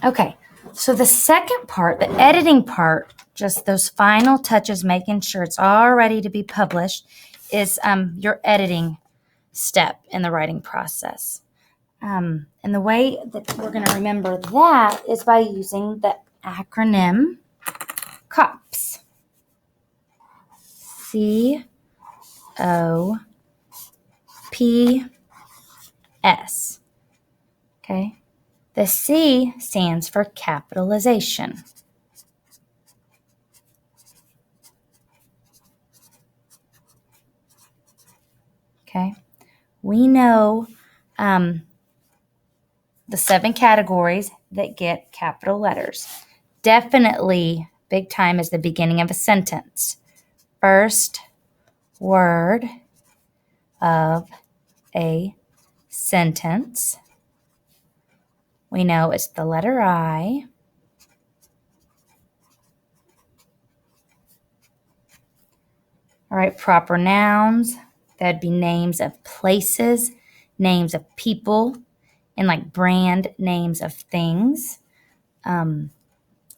Okay, so the second part, the editing part, just those final touches, making sure it's all ready to be published, is your editing step in the writing process. And the way that we're going to remember that is by using the acronym COPS. COPS. Okay. The C stands for capitalization. Okay. We know the 7 categories that get capital letters. Definitely big time is the beginning of a sentence. First word of a sentence. We know it's the letter I. All right, proper nouns. That'd be names of places, names of people, and like brand names of things.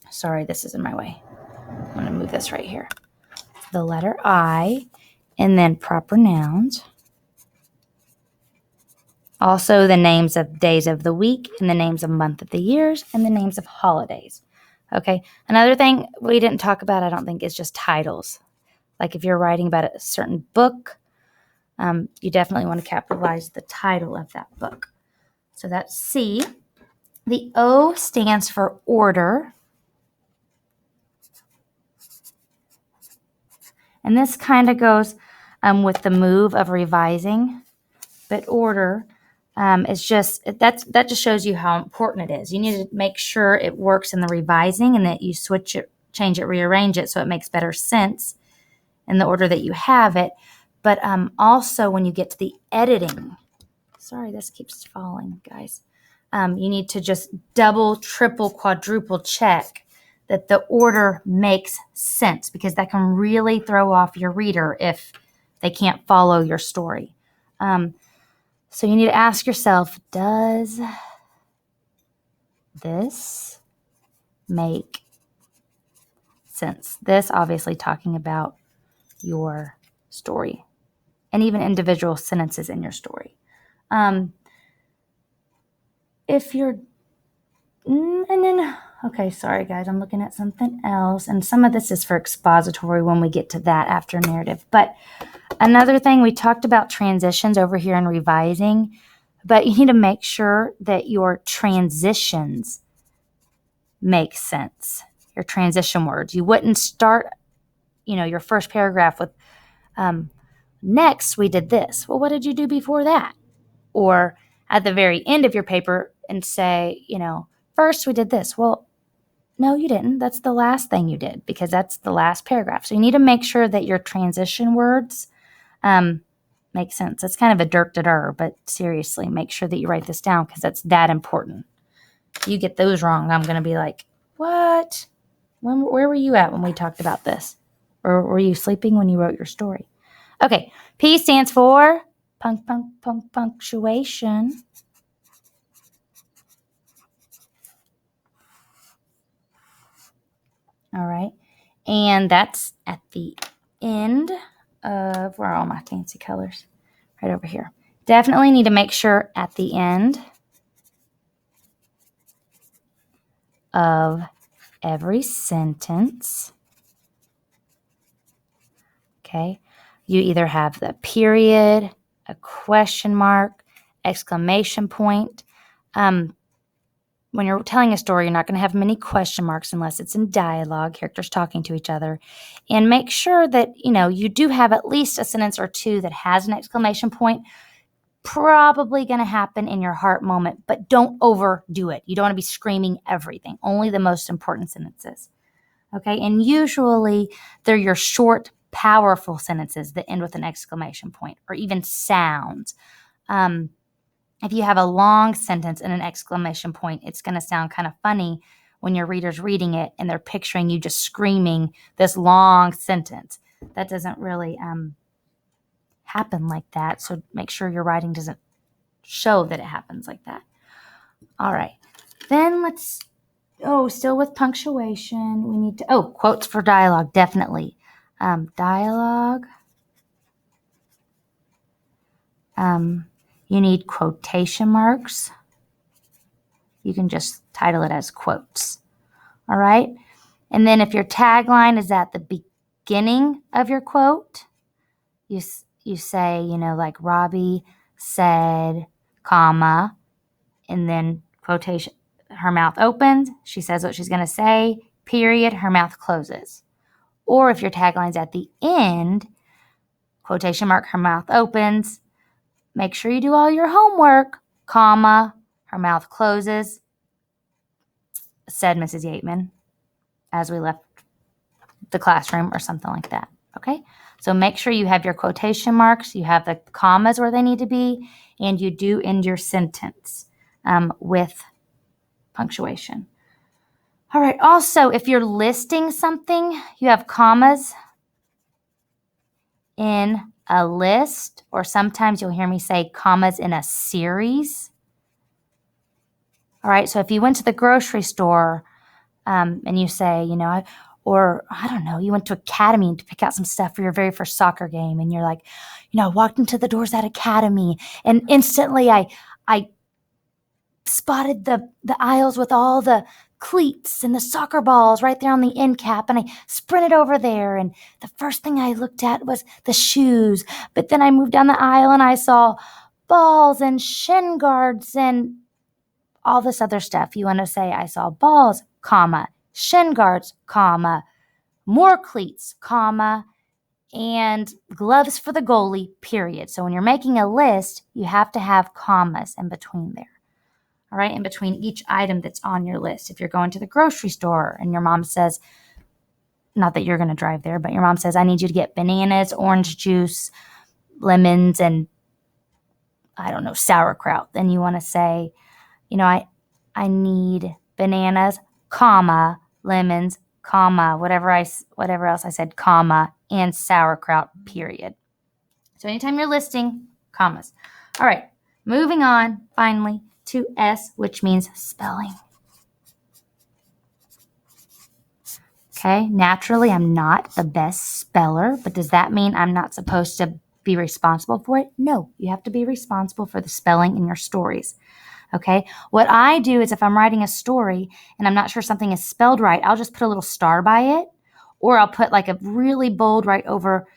Sorry, this is in my way. I'm going to move this right here. The letter I, and then proper nouns. Also the names of days of the week, and the names of month of the years, and the names of holidays. Okay, another thing we didn't talk about, I don't think, is just titles. Like if you're writing about a certain book, you definitely want to capitalize the title of that book. So that's C. The O stands for order. And this kind of goes with the move of revising. But order is just, that just shows you how important it is. You need to make sure it works in the revising and that you switch it, change it, rearrange it so it makes better sense in the order that you have it. But also when you get to the editing, sorry, this keeps falling, guys. You need to just double, triple, quadruple check that the order makes sense, because that can really throw off your reader if they can't follow your story. So you need to ask yourself, does this make sense? This obviously talking about your story and even individual sentences in your story. If you're, and then, okay, sorry guys, I'm looking at something else. And some of this is for expository when we get to that after narrative. But another thing, we talked about transitions over here in revising, but you need to make sure that your transitions make sense. Your transition words. You wouldn't start, your first paragraph with, next we did this. Well, what did you do before that? Or at the very end of your paper and say, first we did this. Well, no, you didn't. That's the last thing you did, because that's the last paragraph. So you need to make sure that your transition words make sense. It's kind of a dirk-to-der, but seriously, make sure that you write this down, because that's that important. If you get those wrong, I'm going to be like, what? Where were you at when we talked about this? Or were you sleeping when you wrote your story? Okay, P stands for punctuation. All right, and that's at the end of, where are all my fancy colors? Right over here. Definitely need to make sure at the end of every sentence, okay, you either have the period, a question mark, exclamation point. When you're telling a story, you're not going to have many question marks unless it's in dialogue, characters talking to each other. And make sure that, you do have at least a sentence or two that has an exclamation point. Probably going to happen in your heart moment, but don't overdo it. You don't want to be screaming everything, only the most important sentences. Okay, and usually they're your short, powerful sentences that end with an exclamation point, or even sounds. If you have a long sentence and an exclamation point, it's going to sound kind of funny when your reader's reading it and they're picturing you just screaming this long sentence. That doesn't really happen like that. So make sure your writing doesn't show that it happens like that. All right. Then let's Oh, still with punctuation, we need to, quotes for dialogue, definitely. Dialogue. You need quotation marks. You can just title it as quotes. All right. And then if your tagline is at the beginning of your quote, you say, like Robbie said, comma, and then quotation, her mouth opens, she says what she's going to say, period, her mouth closes. Or if your tagline's at the end, quotation mark, her mouth opens, make sure you do all your homework, comma, her mouth closes, said Mrs. Yateman as we left the classroom or something like that. Okay, so make sure you have your quotation marks, you have the commas where they need to be, and you do end your sentence with punctuation. All right, also, if you're listing something, you have commas in a list, or sometimes you'll hear me say commas in a series. All right, so if you went to the grocery store and you say, or I don't know, you went to Academy to pick out some stuff for your very first soccer game, and you're like, I walked into the doors at Academy, and instantly I spotted the aisles with all the cleats and the soccer balls right there on the end cap, and I sprinted over there, and the first thing I looked at was the shoes, but then I moved down the aisle and I saw balls and shin guards and all this other stuff. You want to say, I saw balls, comma, shin guards, comma, more cleats, comma, and gloves for the goalie, period. So when you're making a list, you have to have commas in between there. All right, in between each item that's on your list. If you're going to the grocery store and your mom says, not that you're going to drive there, but your mom says, I need you to get bananas, orange juice, lemons, and I don't know, sauerkraut. Then you want to say, I need bananas, comma, lemons, comma, whatever else I said, comma, and sauerkraut, period. So anytime you're listing, commas. All right, moving on, finally, to S, which means spelling. Okay, naturally, I'm not the best speller, but does that mean I'm not supposed to be responsible for it? No, you have to be responsible for the spelling in your stories. Okay, what I do is if I'm writing a story and I'm not sure something is spelled right, I'll just put a little star by it, or I'll put like a really bold right over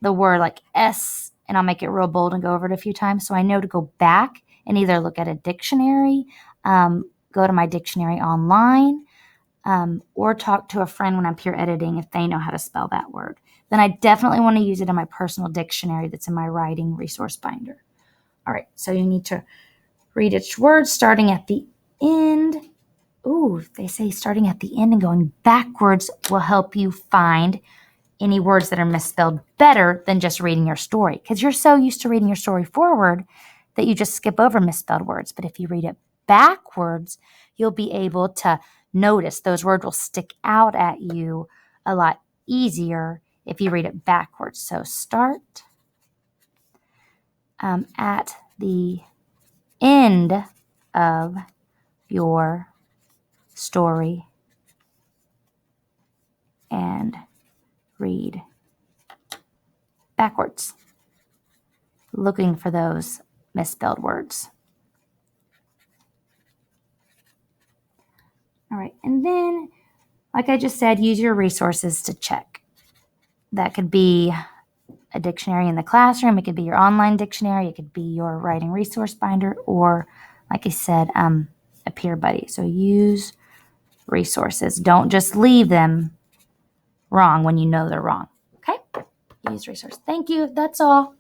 the word like S, and I'll make it real bold and go over it a few times so I know to go back and either look at a dictionary, go to my dictionary online, or talk to a friend when I'm peer editing if they know how to spell that word. Then I definitely want to use it in my personal dictionary that's in my writing resource binder. All right, so you need to read each word starting at the end. Ooh, they say starting at the end and going backwards will help you find any words that are misspelled better than just reading your story, because you're so used to reading your story forward that you just skip over misspelled words. But if you read it backwards, you'll be able to notice those words will stick out at you a lot easier if you read it backwards. So start at the end of your story and read backwards, looking for those misspelled words. All right, and then, like I just said, use your resources to check. That could be a dictionary in the classroom, it could be your online dictionary, it could be your writing resource binder, or, like I said, a peer buddy. So use resources. Don't just leave them wrong when you know they're wrong. Okay? Use resources. Thank you. That's all.